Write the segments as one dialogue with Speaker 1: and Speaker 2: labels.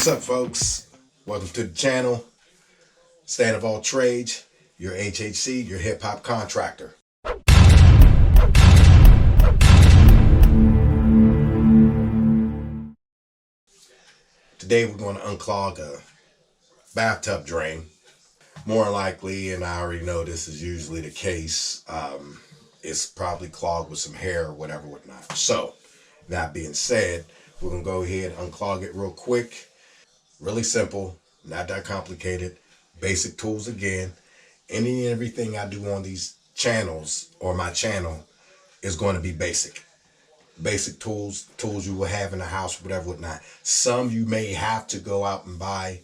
Speaker 1: What's up, folks? Welcome to the channel. Stand of all trades, your HHC, your hip hop contractor. Today we're going to unclog a bathtub drain. More likely, and I already know this is usually the case, it's probably clogged with some hair or whatnot. So, that being said, we're going to go ahead and unclog it real quick. Really simple, not that complicated. Basic tools again. Any and everything I do on these channels or my channel is going to be basic. Basic tools you will have in the house, whatnot. Some you may have to go out and buy,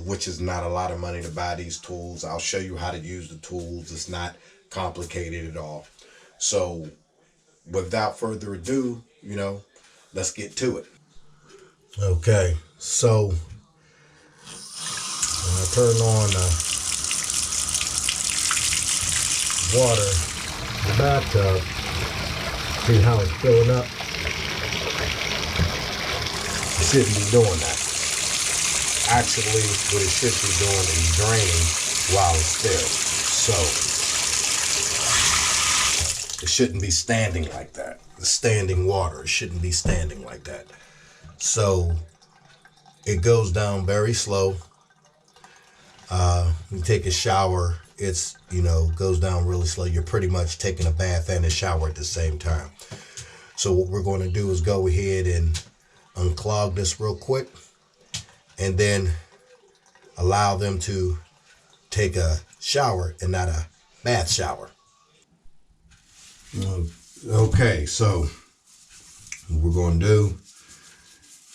Speaker 1: which is not a lot of money to buy these tools. I'll show you how to use the tools. It's not complicated at all. So without further ado, let's get to it. Okay, so when I turn on the water in the bathtub, see how it's filling up? It shouldn't be doing that. Actually, what it should be doing is draining while it's filled. So it shouldn't be standing like that. The standing water, it shouldn't be standing like that. So it goes down very slow. You take a shower, it's, goes down really slow. You're pretty much taking a bath and a shower at the same time. So what we're going to do is go ahead and unclog this real quick and then allow them to take a shower and not a bath shower. Okay, so what we're going to do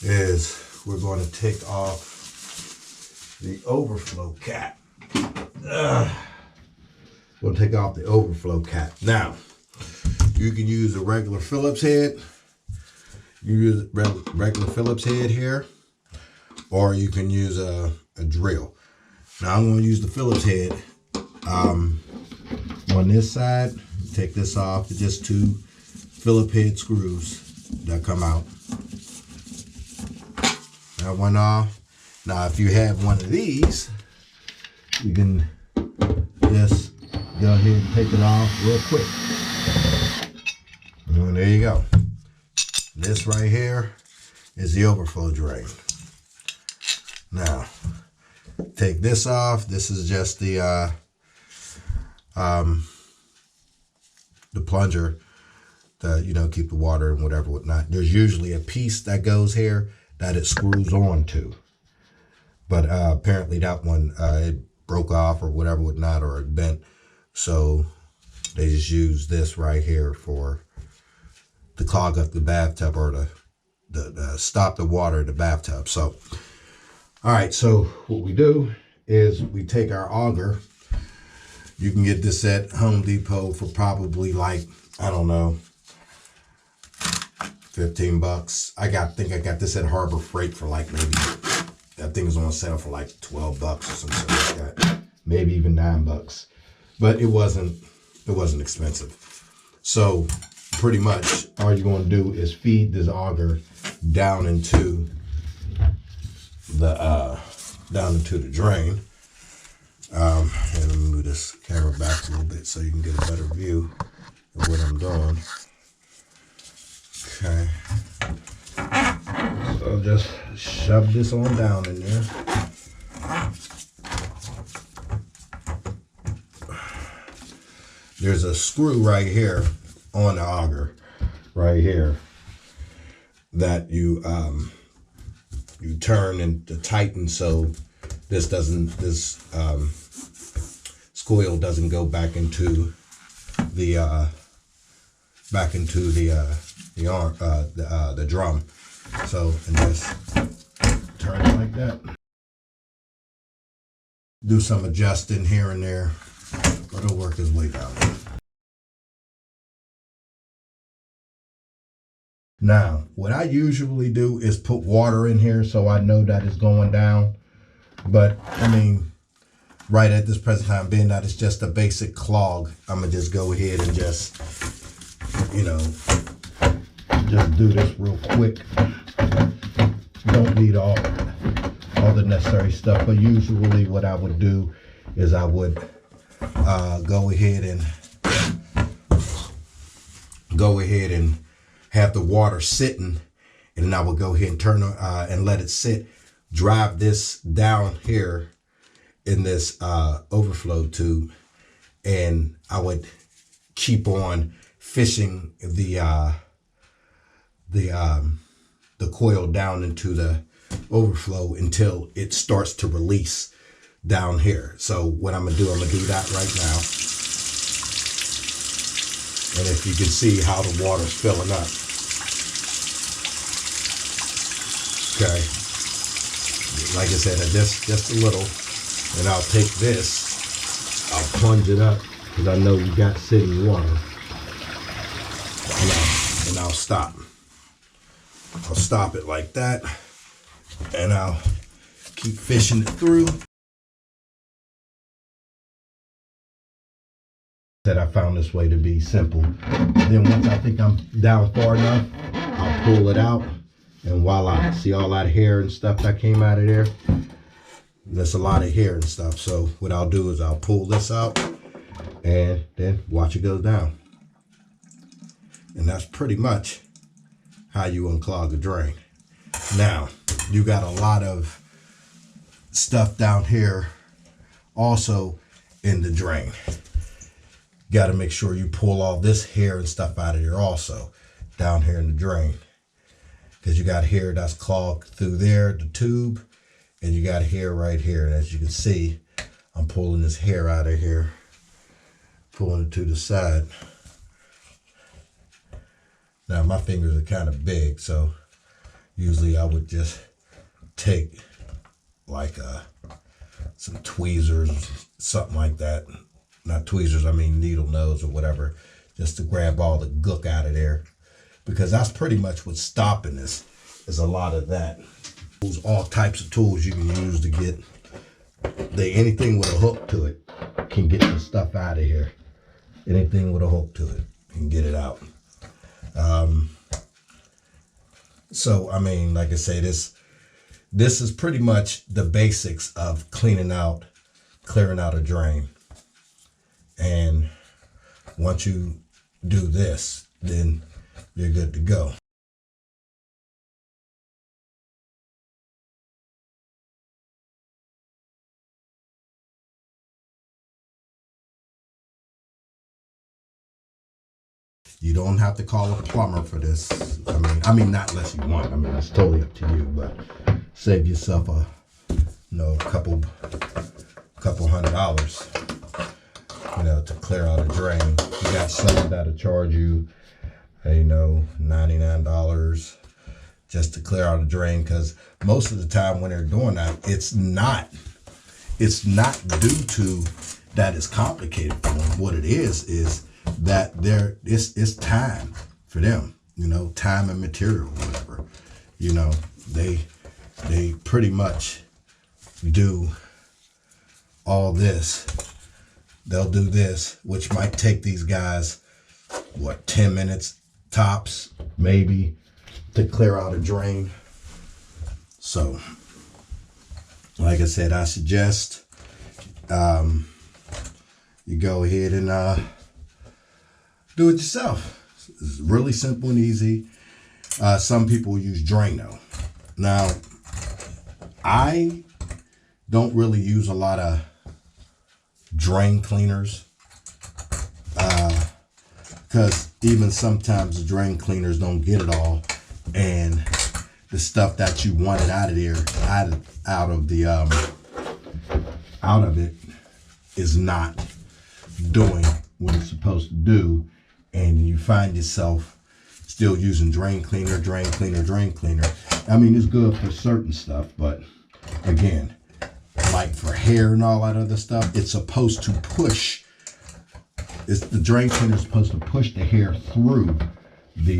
Speaker 1: is we're going to take off the overflow cap. We'll take off the overflow cap. Now, you can use a regular Phillips head. You use regular Phillips head here, or you can use a drill. Now, I'm going to use the Phillips head. On this side, take this off. It's just two Phillips head screws that come out. That one off. Now, if you have one of these, you can just go ahead and take it off real quick. And there you go. This right here is the overflow drain. Now, take this off. This is just the plunger to keep the water and whatnot. There's usually a piece that goes here that it screws on to. But apparently that one, it broke off or whatnot, or it bent. So they just use this right here to clog up the bathtub or to stop the water in the bathtub. So, all right, so what we do is we take our auger. You can get this at Home Depot for probably like, I don't know, $15. I think I got this at Harbor Freight for like maybe, I think it was on sale for like $12 or something like that. Maybe even $9. But it wasn't expensive. So pretty much all you're going to do is feed this auger down into the drain. And let me move this camera back a little bit so you can get a better view of what I'm doing. Okay. So I'll just shove this on down in there. There's a screw right here on the auger, right here, that you turn and to tighten so this squeal doesn't go back into the drum. So, and just turn it like that. Do some adjusting here and there, but it'll work its way down. Now, what I usually do is put water in here so I know that it's going down. But, I mean, right at this present time, being that it's just a basic clog, I'm going to just go ahead and just do this real quick. You don't need all of it. all the necessary stuff. But usually what I would do is I would go ahead and have the water sitting, and then I would go ahead and turn and let it sit, drive this down here in this overflow tube, and I would keep on fishing the coil down into the overflow until it starts to release down here. So what I'm gonna do that right now. And if you can see how the water's filling up. Okay. Like I said, just a little. And I'll take this, I'll plunge it up, because I know we got sitting water. And I'll stop. I'll stop it like that, and I'll keep fishing it through. That I found this way to be simple. Then once I think I'm down far enough, I'll pull it out, and voila, see all that hair and stuff that came out of there? There's a lot of hair and stuff. So what I'll do is I'll pull this out and then watch it go down. And that's pretty much how you unclog a drain. Now, you got a lot of stuff down here also in the drain. You got to make sure you pull all this hair and stuff out of here also down here in the drain, because you got hair that's clogged through there, the tube, and you got hair right here. And as you can see, I'm pulling this hair out of here, pulling it to the side. Now my fingers are kind of big, so usually I would just take like some tweezers, something like that. Not tweezers, I mean needle nose or whatever, just to grab all the gook out of there. Because that's pretty much what's stopping this, is a lot of that. There's all types of tools you can use to get, anything with a hook to it can get the stuff out of here. Anything with a hook to it can get it out. So, I mean, like I say, this is pretty much the basics of clearing out a drain. And once you do this, then you're good to go. You don't have to call a plumber for this. I mean, not unless you want. I mean, it's totally up to you. But save yourself a couple $100, to clear out a drain. You got some that'll charge you, $99 just to clear out a drain. Because most of the time when they're doing that, it's not due to that it's complicated for them. What it is that it's time for them, time and material, whatever. They pretty much do all this. They'll do this, which might take these guys, 10 minutes tops, maybe, to clear out a drain. So, like I said, I suggest you go ahead and do it yourself. It's really simple and easy. Some people use Drano. Now, I don't really use a lot of drain cleaners, because even sometimes the drain cleaners don't get it all, and the stuff that you wanted out of there, out of it, is not doing what it's supposed to do, and you find yourself still using drain cleaner. I mean, it's good for certain stuff, but again, like for hair and all that other stuff, it's supposed to push. The drain cleaner is supposed to push the hair through the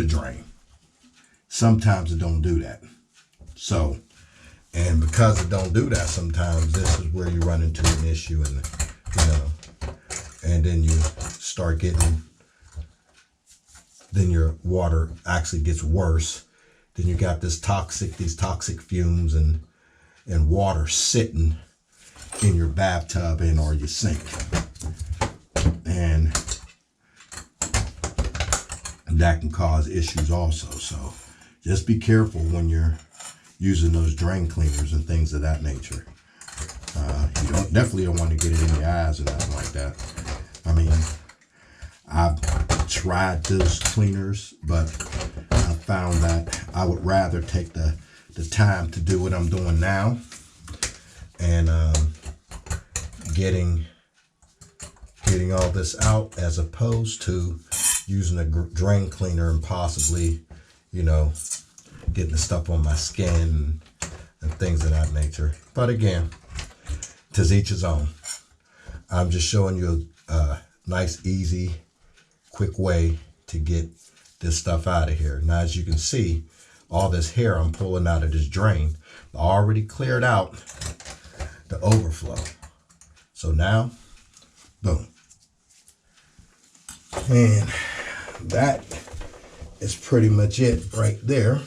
Speaker 1: drain. Sometimes it don't do that. So, and because it don't do that, sometimes this is where you run into an issue, and then you start getting, then your water actually gets worse. then you got these toxic fumes and water sitting in your bathtub or your sink. And that can cause issues also. So just be careful when you're using those drain cleaners and things of that nature. You definitely don't want to get it in your eyes or nothing like that. I mean, I've tried those cleaners, but I found that I would rather take the time to do what I'm doing now and getting all this out, as opposed to using a drain cleaner and possibly, you know, getting the stuff on my skin and things of that nature. But again, 'tis each his own. I'm just showing you a nice, easy, quick way to get this stuff out of here. Now, as you can see, all this hair I'm pulling out of this drain, I already cleared out the overflow. So now, boom. And that is pretty much it right there.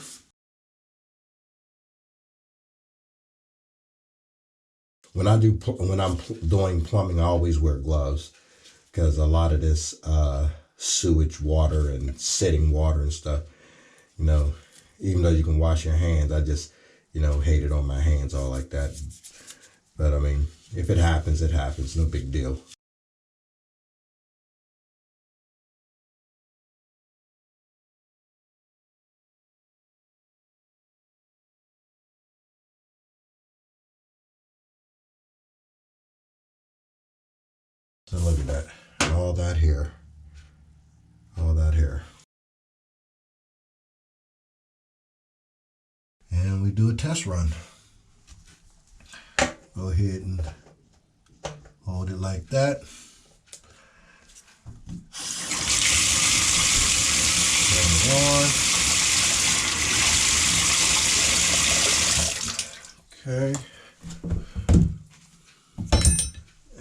Speaker 1: When I'm doing plumbing, I always wear gloves, because a lot of this sewage water and sitting water and stuff, you know, even though you can wash your hands, I just, you know, hate it on my hands all like that. But I mean, if it happens, it happens. No big deal. So look at that, all that hair. And we do a test run. Go ahead and hold it like that. Turn it on. Okay.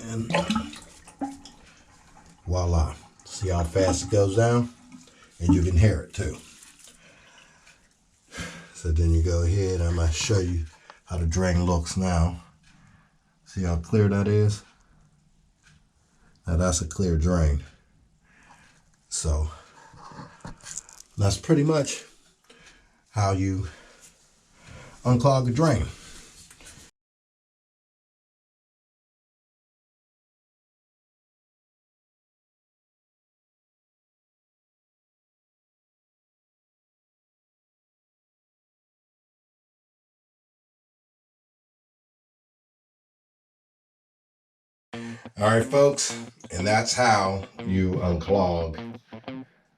Speaker 1: And voila. See how fast it goes down? And you can hear it too. So then you go ahead, I'm going to show you how the drain looks now. See how clear that is? Now that's a clear drain. So that's pretty much how you unclog a drain. All right, folks, and that's how you unclog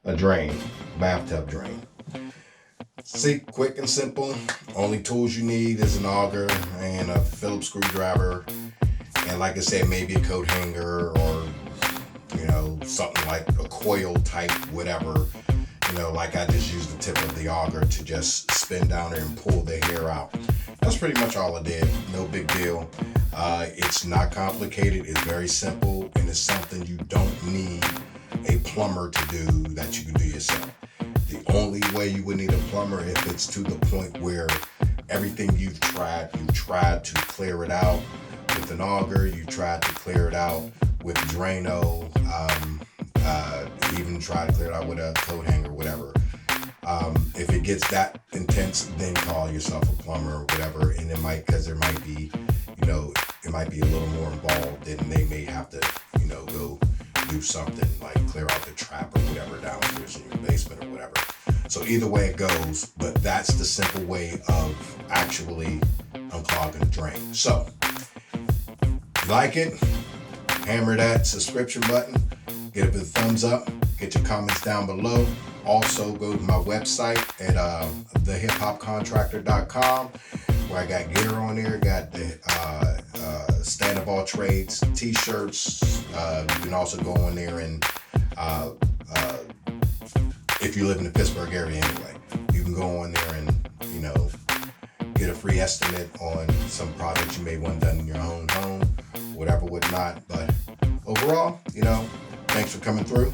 Speaker 1: a drain, bathtub drain. See, quick and simple. Only tools you need is an auger and a Phillips screwdriver, and like I said, maybe a coat hanger, or you know, something like a coil type, whatever. You know, like I just used the tip of the auger to just spin down there and pull the hair out. That's pretty much all I did. No big deal. It's not complicated. It's very simple, and it's something you don't need a plumber to do, that you can do yourself. The only way you would need a plumber if it's to the point where everything you've tried to clear it out with an auger, you tried to clear it out with Drano, even try to clear it out with a coat hanger, whatever. If it gets that intense, then call yourself a plumber or whatever, and it might, because there might be, you know, it might be a little more involved, and they may have to, you know, go do something like clear out the trap or whatever downstairs in your basement or whatever. So either way it goes, but that's the simple way of actually unclogging a drain. So, like it, hammer that subscription button, give it a thumbs up, get your comments down below. Also, go to my website at thehiphopcontractor.com, where I got gear on there. Got the Stand Up All Trades t-shirts. You can also go on there and, if you live in the Pittsburgh area anyway, you can go on there and, you know, get a free estimate on some projects you may want done in your own home, whatever, whatnot. But overall, you know, thanks for coming through.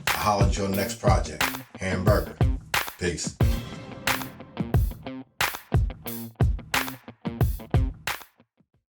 Speaker 1: I'll holler at you on the next project. Hamburger. Peace.